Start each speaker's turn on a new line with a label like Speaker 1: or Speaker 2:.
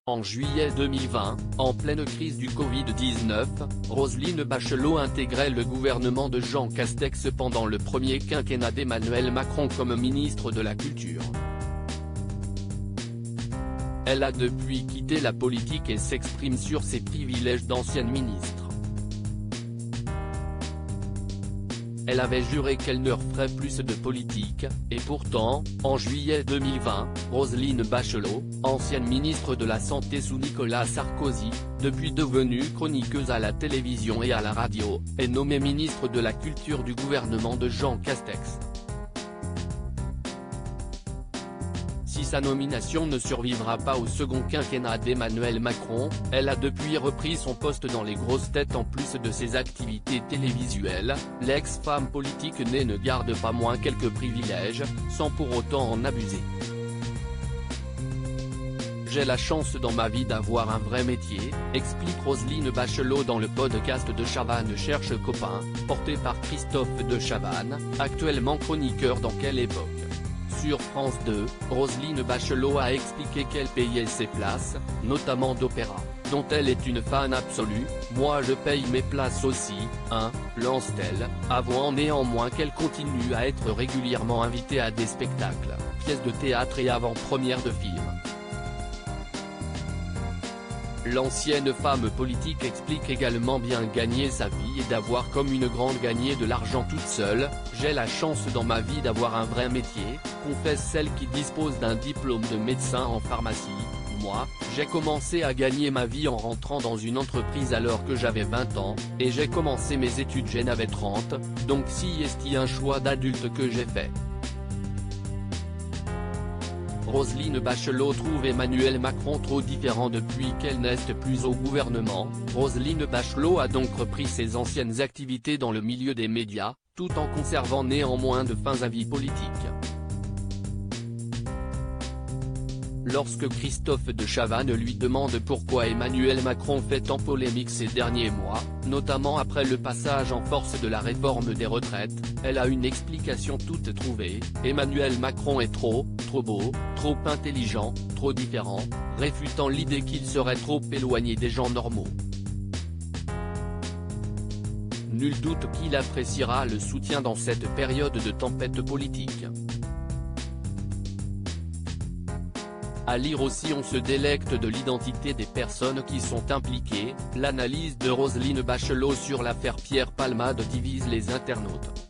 Speaker 1: En juillet 2020, en pleine crise du Covid-19, Roselyne Bachelot intégrait le gouvernement de Jean Castex pendant le premier quinquennat d'Emmanuel Macron comme ministre de la Culture. Elle a depuis quitté la politique et s'exprime sur ses privilèges d'ancienne ministre. Elle avait juré qu'elle ne referait plus de politique, et pourtant, en juillet 2020, Roselyne Bachelot, ancienne ministre de la Santé sous Nicolas Sarkozy, depuis devenue chroniqueuse à la télévision et à la radio, est nommée ministre de la Culture du gouvernement de Jean Castex. Si sa nomination ne survivra pas au second quinquennat d'Emmanuel Macron, elle a depuis repris son poste dans les grosses têtes. En plus de ses activités télévisuelles, l'ex-femme politique née ne garde pas moins quelques privilèges, sans pour autant en abuser. J'ai la chance dans ma vie d'avoir un vrai métier, explique Roselyne Bachelot dans le podcast de Chavannes cherche copain, porté par Christophe de Chavannes, actuellement chroniqueur dans Quelle époque. Sur France 2, Roselyne Bachelot a expliqué qu'elle payait ses places, notamment d'opéra, dont elle est une fan absolue. « Moi je paye mes places aussi, hein », lance-t-elle, avouant néanmoins qu'elle continue à être régulièrement invitée à des spectacles, pièces de théâtre et avant-premières de films. L'ancienne femme politique explique également bien gagner sa vie et d'avoir comme une grande gagné de l'argent toute seule. « J'ai la chance dans ma vie d'avoir un vrai métier », confesse celle qui dispose d'un diplôme de médecin en pharmacie. « Moi, j'ai commencé à gagner ma vie en rentrant dans une entreprise alors que j'avais 20 ans, et j'ai commencé mes études j'en avais 30, donc si est un choix d'adulte que j'ai fait. » Roselyne Bachelot trouve Emmanuel Macron trop différent depuis qu'elle n'est plus au gouvernement. Roselyne Bachelot a donc repris ses anciennes activités dans le milieu des médias, tout en conservant néanmoins de fins avis politiques. Lorsque Christophe de Chavannes lui demande pourquoi Emmanuel Macron fait tant polémique ces derniers mois, notamment après le passage en force de la réforme des retraites, elle a une explication toute trouvée. Emmanuel Macron est trop beau, trop intelligent, trop différent, réfutant l'idée qu'il serait trop éloigné des gens normaux. Nul doute qu'il appréciera le soutien dans cette période de tempête politique. À lire aussi, on se délecte de l'identité des personnes qui sont impliquées. L'analyse de Roselyne Bachelot sur l'affaire Pierre Palmade divise les internautes.